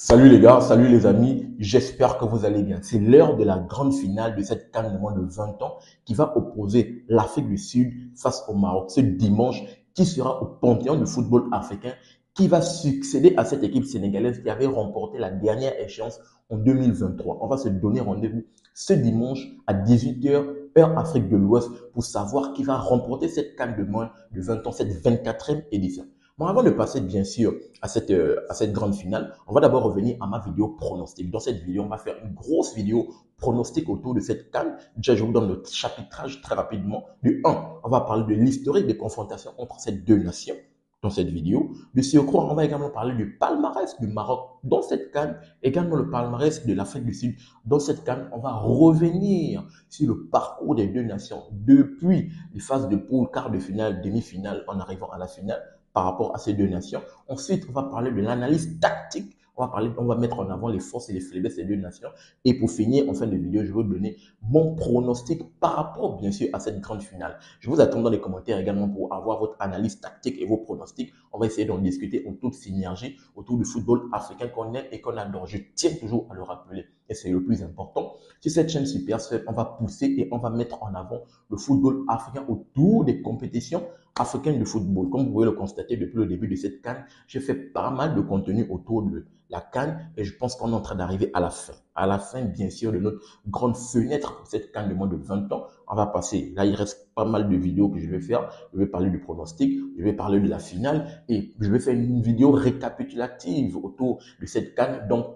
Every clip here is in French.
Salut les gars, salut les amis, j'espère que vous allez bien. C'est l'heure de la grande finale de cette CAN de moins de 20 ans qui va opposer l'Afrique du Sud face au Maroc ce dimanche, qui sera au panthéon du football africain, qui va succéder à cette équipe sénégalaise qui avait remporté la dernière échéance en 2023. On va se donner rendez-vous ce dimanche à 18h, heure Afrique de l'Ouest, pour savoir qui va remporter cette CAN de moins de 20 ans, cette 24e édition. Bon, avant de passer bien sûr à cette grande finale, on va d'abord revenir à ma vidéo pronostic. Dans cette vidéo, on va faire une grosse vidéo pronostic autour de cette CAN. Déjà, je vous donne le chapitrage très rapidement. Du 1, on va parler de l'historique des confrontations entre ces deux nations dans cette vidéo. De surcroît, on va également parler du palmarès du Maroc dans cette CAN, également le palmarès de l'Afrique du Sud dans cette CAN. On va revenir sur le parcours des deux nations depuis les phases de poule, quart de finale, demi-finale, en arrivant à la finale par rapport à ces deux nations. Ensuite, on va parler de l'analyse tactique. On va mettre en avant les forces et les faiblesses des deux nations. Et pour finir, en fin de vidéo, je vais vous donner mon pronostic par rapport, bien sûr, à cette grande finale. Je vous attends dans les commentaires également pour avoir votre analyse tactique et vos pronostics. On va essayer d'en discuter en toute synergie autour du football africain qu'on aime et qu'on adore. Je tiens toujours à le rappeler. Et c'est le plus important. Sur cette chaîne Super Sphère, on va pousser et on va mettre en avant le football africain autour des compétitions africaine de football. Comme vous pouvez le constater depuis le début de cette CAN, j'ai fait pas mal de contenu autour de la CAN et je pense qu'on est en train d'arriver à la fin. À la fin, bien sûr, de notre grande fenêtre pour cette CAN de moins de 20 ans. On va passer. Là, il reste pas mal de vidéos que je vais faire. Je vais parler du pronostic, je vais parler de la finale et je vais faire une vidéo récapitulative autour de cette CAN. Donc,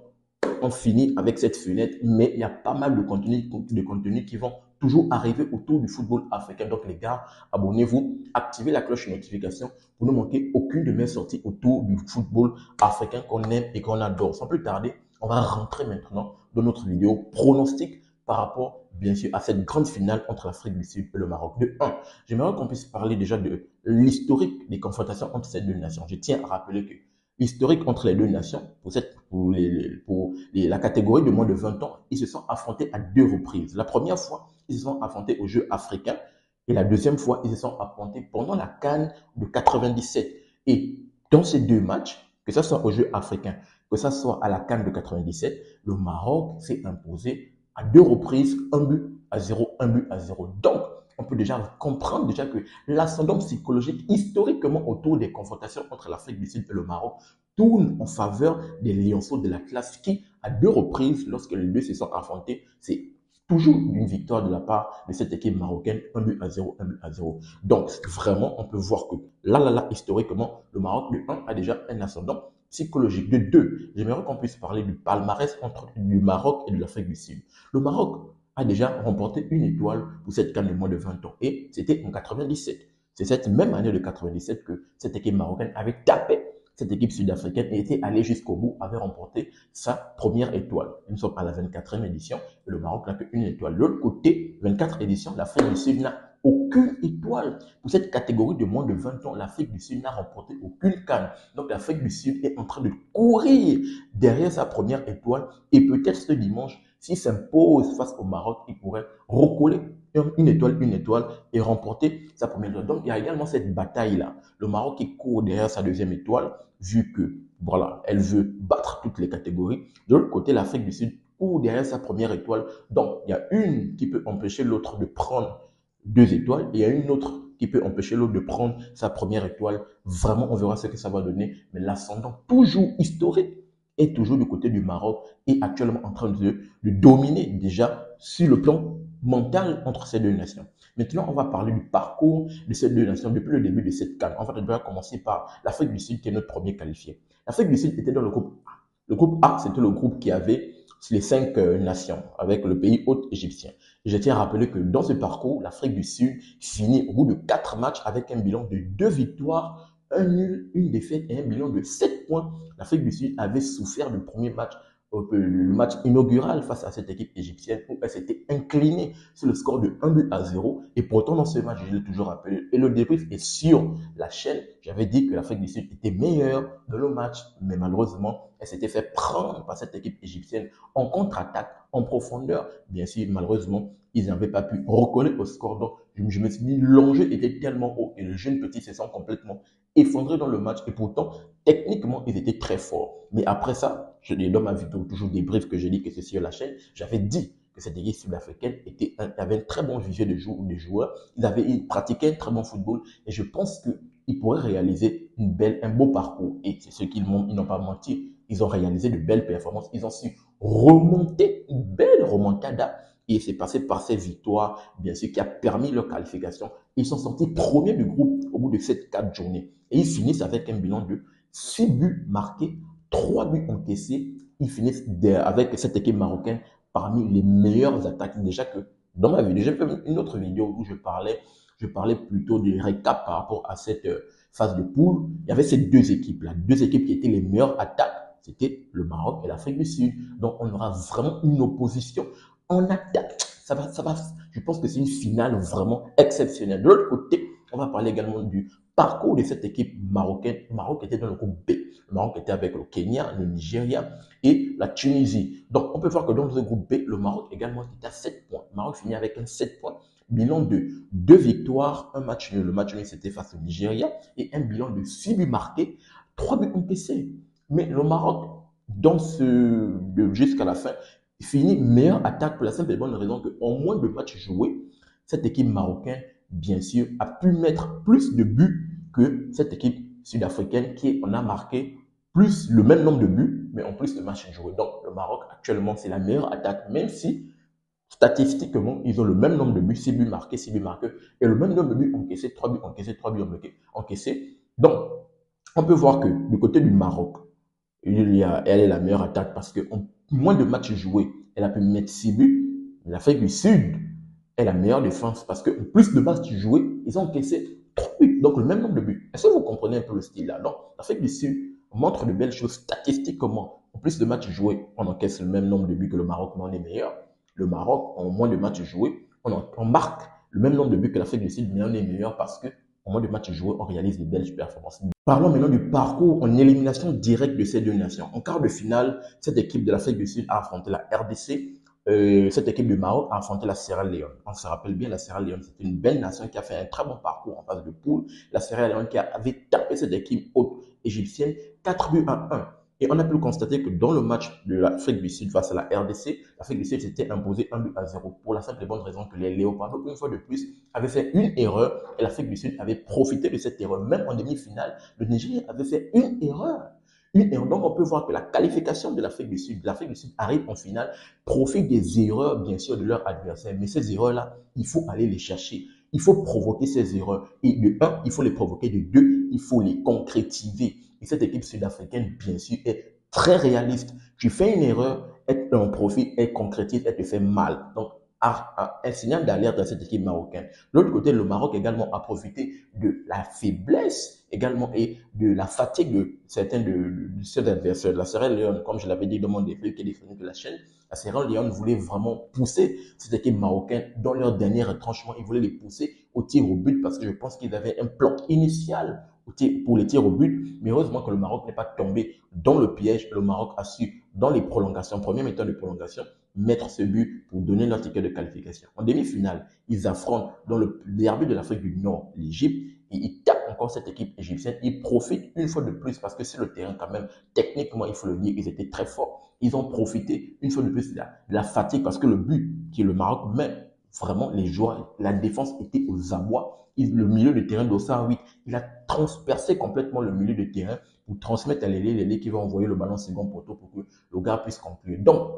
on finit avec cette fenêtre, mais il y a pas mal de contenus qui vont toujours arriver autour du football africain. Donc les gars, abonnez-vous, activez la cloche de notification pour ne manquer aucune de mes sorties autour du football africain qu'on aime et qu'on adore. Sans plus tarder, on va rentrer maintenant dans notre vidéo pronostic par rapport, bien sûr, à cette grande finale entre l'Afrique du Sud et le Maroc. De 1, j'aimerais qu'on puisse parler déjà de l'historique des confrontations entre ces deux nations. Je tiens à rappeler que l'historique entre les deux nations, la catégorie de moins de 20 ans, ils se sont affrontés à deux reprises. La première fois, ils se sont affrontés aux Jeux africains et la deuxième fois, ils se sont affrontés pendant la CAN de 97. Et dans ces deux matchs, que ce soit aux Jeux africains, que ce soit à la CAN de 97, le Maroc s'est imposé à deux reprises, un but à zéro, un but à zéro. Donc, on peut déjà comprendre déjà que l'ascendant psychologique historiquement autour des confrontations entre l'Afrique du Sud et le Maroc tourne en faveur des lionceaux de l'Atlas qui, à deux reprises, lorsque les deux se sont affrontés, c'est toujours une victoire de la part de cette équipe marocaine, un but à zéro, un but à zéro. Donc, vraiment, on peut voir que là, historiquement, le Maroc, de 1, a déjà un ascendant psychologique. De 2, j'aimerais qu'on puisse parler du palmarès entre du Maroc et de l'Afrique du Sud. Le Maroc a déjà remporté une étoile pour cette CAN de moins de 20 ans et c'était en 97. C'est cette même année de 97 que cette équipe marocaine avait tapé cette équipe sud-africaine et était allée jusqu'au bout, avait remporté sa première étoile. Nous sommes à la 24e édition et le Maroc n'a qu'une étoile. De l'autre côté, 24 éditions, l'Afrique du Sud n'a aucune étoile. Pour cette catégorie de moins de 20 ans, l'Afrique du Sud n'a remporté aucune CAN. Donc l'Afrique du Sud est en train de courir derrière sa première étoile et peut-être ce dimanche, s'il s'impose face au Maroc, il pourrait recoller une étoile et remporter sa première étoile. Donc il y a également cette bataille-là. Le Maroc qui court derrière sa deuxième étoile, vu que voilà, elle veut battre toutes les catégories. De l'autre côté, l'Afrique du Sud court derrière sa première étoile. Donc, il y a une qui peut empêcher l'autre de prendre deux étoiles et il y a une autre qui peut empêcher l'autre de prendre sa première étoile. Vraiment, on verra ce que ça va donner. Mais l'ascendant toujours historique est toujours du côté du Maroc et actuellement en train de dominer déjà sur le plan mental entre ces deux nations. Maintenant, on va parler du parcours de ces deux nations depuis le début de cette CAN. On va déjà commencer par l'Afrique du Sud qui est notre premier qualifié. L'Afrique du Sud était dans le groupe A. Le groupe A, c'était le groupe qui avait les 5 nations avec le pays hôte égyptien. Et je tiens à rappeler que dans ce parcours, l'Afrique du Sud finit au bout de 4 matchs avec un bilan de 2 victoires, un nul, une défaite et un bilan de 7 points. L'Afrique du Sud avait souffert du premier match, le match inaugural face à cette équipe égyptienne où elle s'était inclinée sur le score de 1 but à 0. Et pourtant, dans ce match, je l'ai toujours rappelé, et le débrief est sur la chaîne, j'avais dit que l'Afrique du Sud était meilleure dans le match, mais malheureusement, elle s'était fait prendre par cette équipe égyptienne en contre-attaque, en profondeur. Bien sûr, malheureusement, ils n'avaient pas pu recoller au score. Donc, je me suis dit, l'enjeu était tellement haut et le jeune petit se sent complètement effondrés dans le match et pourtant, techniquement, ils étaient très forts. Mais après ça, je dis dans ma vidéo, toujours des briefs que j'ai dit que c'est sur la chaîne, j'avais dit que cette équipe sud-africaine avait un très bon vivier de joueurs. Ils pratiquaient un très bon football et je pense qu'ils pourraient réaliser un beau parcours. Et c'est ce qu'ils n'ont pas menti. Ils ont réalisé de belles performances. Ils ont su remonter une belle remontada. Et c'est passé par ces victoires, bien sûr, qui a permis leur qualification. Ils sont sortis premiers du groupe au bout de ces 4 journées. Et ils finissent avec un bilan de 6 buts marqués, 3 buts encaissés. Ils finissent avec cette équipe marocaine parmi les meilleures attaques. Déjà que dans ma vidéo, j'ai fait une autre vidéo où je parlais plutôt du récap par rapport à cette phase de poule. Il y avait ces deux équipes-là, deux équipes qui étaient les meilleures attaques. C'était le Maroc et l'Afrique du Sud. Donc, on aura vraiment une opposition en attaque. Je pense que c'est une finale vraiment exceptionnelle. De l'autre côté, on va parler également du parcours de cette équipe marocaine. Le Maroc était dans le groupe B. Le Maroc était avec le Kenya, le Nigeria et la Tunisie. Donc, on peut voir que dans le groupe B, le Maroc également est à 7 points. Le Maroc finit avec un 7 points. Bilan de 2 victoires, un match nul. Le match nul, c'était face au Nigeria et un bilan de 6 buts marqués, 3 buts encaissés. Mais le Maroc, jusqu'à la fin, finit meilleure attaque pour la simple et bonne raison qu'en moins de matchs joués, cette équipe marocaine, bien sûr, a pu mettre plus de buts que cette équipe sud-africaine qui en a marqué plus le même nombre de buts, mais en plus de matchs joués. Donc, le Maroc, actuellement, c'est la meilleure attaque, même si statistiquement, ils ont le même nombre de buts, 6 buts marqués, 6 buts marqués, et le même nombre de buts encaissés, 3 buts encaissés, 3 buts encaissés. Donc, on peut voir que du côté du Maroc, elle est la meilleure attaque parce qu'en moins de matchs joués, elle a pu mettre 6 buts. L'Afrique du Sud est la meilleure défense parce qu'en plus de matchs joués, ils ont encaissé 3 buts, donc le même nombre de buts. Est-ce que vous comprenez un peu le style là? Donc, l'Afrique du Sud montre de belles choses statistiquement. En plus de matchs joués, on encaisse le même nombre de buts que le Maroc, mais on est meilleur. Le Maroc, en moins de matchs joués, on marque le même nombre de buts que l'Afrique du Sud, mais on est meilleur parce que en moins de matchs joués, on réalise des belles performances. Parlons maintenant du parcours en élimination directe de ces deux nations. En quart de finale, cette équipe de l'Afrique du Sud a affronté la RDC. Cette équipe du Maroc a affronté la Sierra Leone. On se rappelle bien, la Sierra Leone, c'était une belle nation qui a fait un très bon parcours en phase de poule. La Sierra Leone qui avait tapé cette équipe haute égyptienne 4 buts à 1. Et on a pu constater que dans le match de l'Afrique du Sud face à la RDC, l'Afrique du Sud s'était imposée 1 but à 0 pour la simple et bonne raison que les Léopards, une fois de plus, avaient fait une erreur et l'Afrique du Sud avait profité de cette erreur. Même en demi-finale, le Nigeria avait fait une erreur. Donc, on peut voir que la qualification de l'Afrique du Sud arrive en finale, profite des erreurs, bien sûr, de leur adversaire. Mais ces erreurs-là, il faut aller les chercher. Il faut provoquer ces erreurs. Et de un, il faut les provoquer. De deux, il faut les concrétiser. Et cette équipe sud-africaine, bien sûr, est très réaliste. Tu fais une erreur, elle en profite, elle concrétise, elle te fait mal. Donc, un signal d'alerte à cette équipe marocaine. De l'autre côté, le Maroc également a profité de la faiblesse également et de la fatigue de certains de ses adversaires. La Sierra Leone, comme je l'avais dit dans mon défi qui est défini de la chaîne, la Sierra Leone voulait vraiment pousser cette équipe marocaine dans leur dernier retranchement. Ils voulaient les pousser au tir au but parce que je pense qu'ils avaient un plan initial pour les tirs au but. Mais heureusement que le Maroc n'est pas tombé dans le piège. Le Maroc a su, dans les prolongations, première méthode de prolongation, mettre ce but pour donner leur ticket de qualification. En demi-finale, ils affrontent dans le derby de l'Afrique du Nord l'Égypte et ils tapent encore cette équipe égyptienne. Ils profitent une fois de plus parce que c'est le terrain quand même, techniquement, il faut le dire, ils étaient très forts. Ils ont profité une fois de plus de la fatigue parce que le but qui est le Maroc met vraiment les joueurs, la défense était aux abois. Le milieu de terrain d'Ossar 8, il a transpercé complètement le milieu de terrain pour transmettre à l'ailier qui va envoyer le ballon second poteau pour que le gars puisse conclure. Donc,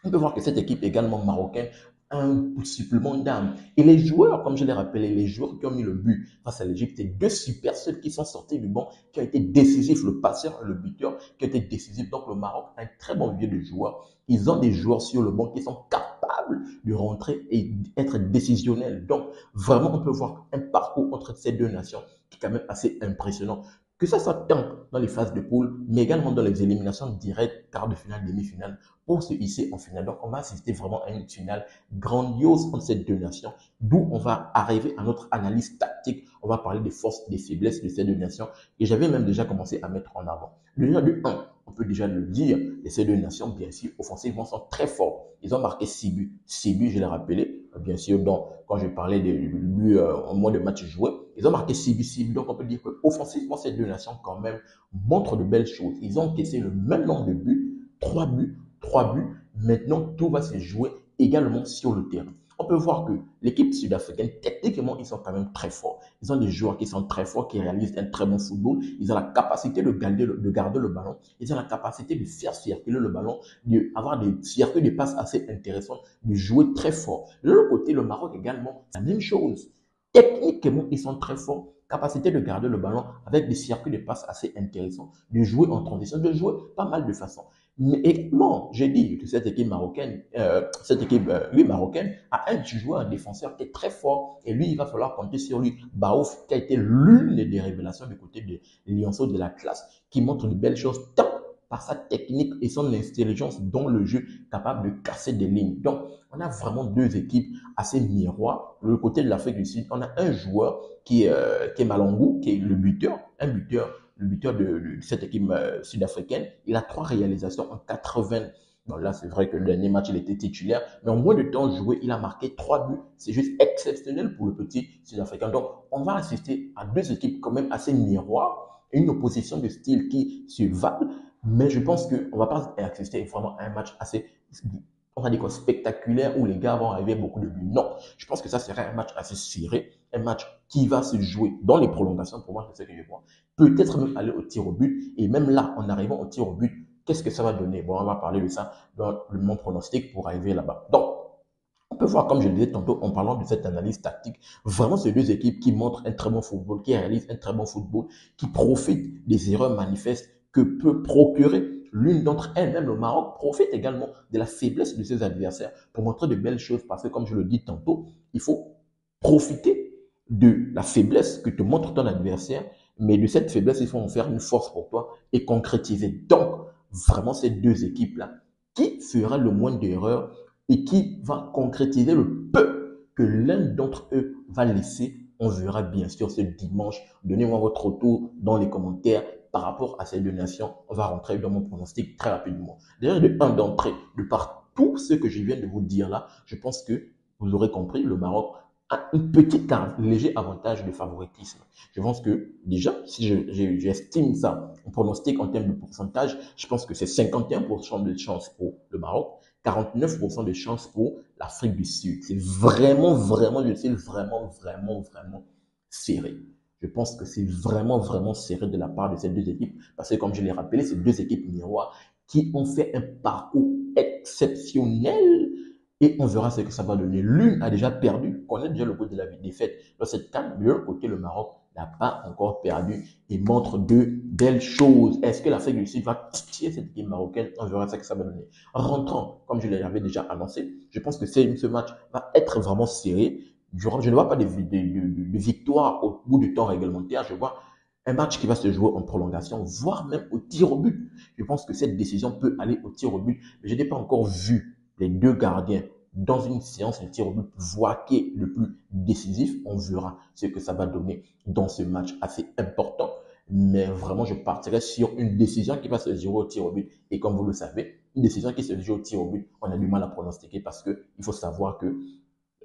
on peut voir que cette équipe également marocaine a un supplément d'âme. Et les joueurs, comme je l'ai rappelé, les joueurs qui ont mis le but face à l'Égypte, c'est deux super subs qui sont sortis du banc, qui ont été décisifs, le passeur et le buteur, qui ont été décisifs. Donc le Maroc a un très bon vivier de joueurs. Ils ont des joueurs sur le banc qui sont capables de rentrer et être décisionnels. Donc vraiment, on peut voir un parcours entre ces deux nations qui est quand même assez impressionnant. Que ça soit tant dans les phases de poule, mais également dans les éliminations directes, quart de finale, demi-finale, pour se hisser en finale. Donc, on va assister vraiment à une finale grandiose entre ces deux nations, d'où on va arriver à notre analyse tactique. On va parler des forces et des faiblesses de ces deux nations. Et j'avais même déjà commencé à mettre en avant. Déjà de 1, on peut déjà le dire, ces deux nations, bien sûr, offensivement, sont très forts. Ils ont marqué 6 buts. 6 buts, je l'ai rappelé. bien sûr, donc, quand je parlais du but au moins de match joué, ils ont marqué 6 buts, 6 buts. Donc, on peut dire qu'offensivement, ces deux nations, quand même, montrent de belles choses. Ils ont encaissé le même nombre de buts, 3 buts, 3 buts. Maintenant, tout va se jouer également sur le terrain. On peut voir que l'équipe sud-africaine, techniquement, ils sont quand même très forts. Ils ont des joueurs qui sont très forts, qui réalisent un très bon football. Ils ont la capacité de garder le ballon. Ils ont la capacité de faire circuler le ballon, d'avoir des circuits de passes assez intéressants, de jouer très fort. De l'autre côté, le Maroc également, c'est la même chose. Techniquement, ils sont très forts. Capacité de garder le ballon avec des circuits de passes assez intéressants, de jouer en transition, de jouer pas mal de façons. Mais également, j'ai dit que cette équipe marocaine, marocaine, a un joueur, un défenseur qui est très fort. Et lui, il va falloir compter sur lui. Baouf, qui a été l'une des révélations du côté de Lionceau de la classe, qui montre de belles choses tant par sa technique et son intelligence dans le jeu, capable de casser des lignes. Donc, on a vraiment deux équipes assez miroirs. Le côté de l'Afrique du Sud, on a un joueur qui est Malongou, qui est le buteur, le buteur de cette équipe sud-africaine. Il a 3 réalisations en 80. Bon, là, c'est vrai que le dernier match, il était titulaire, mais en moins de temps joué, il a marqué 3 buts. C'est juste exceptionnel pour le petit sud-africain. Donc, on va assister à deux équipes quand même assez miroirs, une opposition de style qui se valent, mais je pense qu'on ne va pas assister vraiment à un match assez, on va dire quoi, spectaculaire où les gars vont arriver beaucoup de buts. Non, je pense que ça serait un match assez serré, un match qui va se jouer dans les prolongations, pour moi, c'est ce que je vois. Peut-être même aller au tir au but, et même là, en arrivant au tir au but, qu'est-ce que ça va donner? Bon, on va parler de ça dans mon pronostic pour arriver là-bas. Donc, on peut voir, comme je le disais tantôt, en parlant de cette analyse tactique, vraiment ces deux équipes qui montrent un très bon football, qui réalisent un très bon football, qui profitent des erreurs manifestes que peut procurer l'une d'entre elles. Même le Maroc profite également de la faiblesse de ses adversaires pour montrer de belles choses, parce que, comme je le dis tantôt, il faut profiter de la faiblesse que te montre ton adversaire, mais de cette faiblesse, il faut en faire une force pour toi et concrétiser. Donc, vraiment, ces deux équipes-là, qui fera le moins d'erreurs et qui va concrétiser le peu que l'un d'entre eux va laisser. On verra bien sûr ce dimanche. Donnez-moi votre retour dans les commentaires par rapport à ces deux nations. On va rentrer dans mon pronostic très rapidement. Déjà, de un d'entrée, de par tout ce que je viens de vous dire là, je pense que vous aurez compris, le Maroc a un léger avantage de favoritisme. Je pense que déjà, si j'estime ça, on pronostic en termes de pourcentage, je pense que c'est 51% de chance pour le Maroc, 49% de chance pour l'Afrique du Sud. C'est vraiment, vraiment, je dis vraiment, vraiment, vraiment serré. Je pense que c'est vraiment, vraiment serré de la part de ces deux équipes, parce que comme je l'ai rappelé, c'est deux équipes miroirs qui ont fait un parcours exceptionnel et on verra ce que ça va donner. L'une a déjà perdu, connaît déjà le goût de la défaite dans cette CAN. De l'autre côté, le Maroc n'a pas encore perdu et montre de belles choses. Est-ce que l'Afrique du Sud va titiller cette équipe marocaine? On verra ce que ça va donner. Rentrant, comme je l'avais déjà annoncé, je pense que ce match va être vraiment serré. Je ne vois pas de victoire au bout du temps réglementaire. Je vois un match qui va se jouer en prolongation, voire même au tir au but. Je pense que cette décision peut aller au tir au but, mais je n'ai pas encore vu les deux gardiens dans une séance de tir au but, voire qui est le plus décisif. On verra ce que ça va donner dans ce match assez important. Mais vraiment, je partirai sur une décision qui va se jouer au tir au but. Et comme vous le savez, une décision qui se joue au tir au but, on a du mal à pronostiquer parce qu'il faut savoir que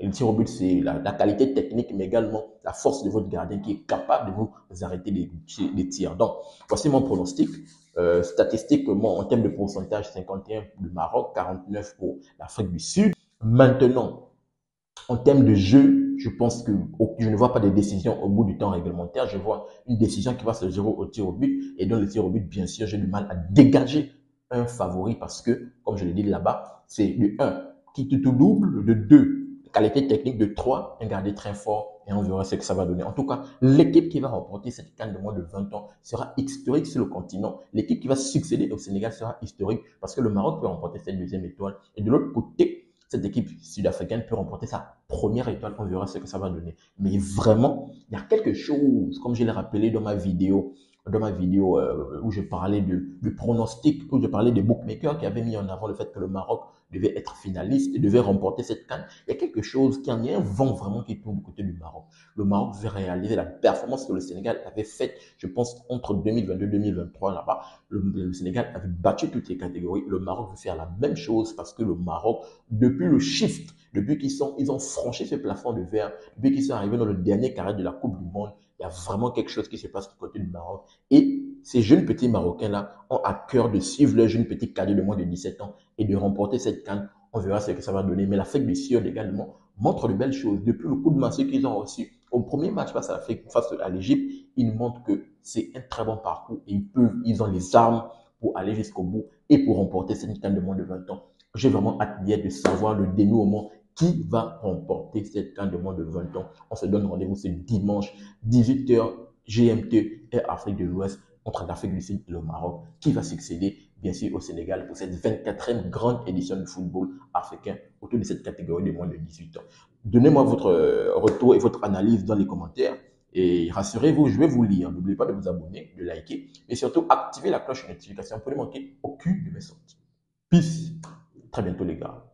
le tir au but, c'est la qualité technique, mais également la force de votre gardien qui est capable de vous arrêter les tirs. Donc, voici mon pronostic. Statistiquement, en termes de pourcentage, 51 pour le Maroc, 49 pour l'Afrique du Sud. Maintenant, en termes de jeu, je pense que je ne vois pas de décision au bout du temps réglementaire. Je vois une décision qui va se jouer au tir au but. Et dans le tir au but, bien sûr, j'ai du mal à dégager un favori parce que, comme je l'ai dit là-bas, c'est de 1 qui tout double, de 2 qualité technique, de 3 un gardien très fort et on verra ce que ça va donner. En tout cas, l'équipe qui va remporter cette CAN de moins de 20 ans sera historique sur le continent. L'équipe qui va succéder au Sénégal sera historique parce que le Maroc peut remporter cette deuxième étoile. Et de l'autre côté, cette équipe sud-africaine peut remporter sa première étoile. On verra ce que ça va donner. Mais vraiment, il y a quelque chose, comme je l'ai rappelé dans ma vidéo où je parlais de pronostics, où je parlais des bookmakers qui avaient mis en avant le fait que le Maroc devait être finaliste et devait remporter cette CAN. Il y a quelque chose qui en est un vent vraiment qui tourne du côté du Maroc. Le Maroc veut réaliser la performance que le Sénégal avait faite, je pense, entre 2022 et 2023 là-bas. Le Sénégal avait battu toutes les catégories. Le Maroc veut faire la même chose parce que le Maroc, depuis le shift, depuis ils ont franchi ce plafond de verre, depuis qu'ils sont arrivés dans le dernier carré de la Coupe du Monde, il y a vraiment quelque chose qui se passe du côté du Maroc. Et ces jeunes petits Marocains-là ont à cœur de suivre leurs jeunes petits cadets de moins de 17 ans et de remporter cette CAN. On verra ce que ça va donner. Mais l'Afrique du Sud également montre de belles choses. Depuis le coup de massue qu'ils ont reçu au premier match face à l'Afrique, face à l'Égypte, ils montrent que c'est un très bon parcours et ils ont les armes pour aller jusqu'au bout et pour remporter cette CAN de moins de 20 ans. J'ai vraiment hâte de savoir le dénouement qui va remporter cette CAN de moins de 20 ans. On se donne rendez-vous ce dimanche, 18h GMT et Afrique de l'Ouest, entre l'Afrique du Sud et le Maroc, qui va succéder bien sûr au Sénégal pour cette 24e grande édition du football africain autour de cette catégorie de moins de 18 ans. Donnez-moi votre retour et votre analyse dans les commentaires. Et rassurez-vous, je vais vous lire. N'oubliez pas de vous abonner, de liker, mais surtout activer la cloche de notification pour ne manquer aucune de mes sorties. Peace. Très bientôt les gars.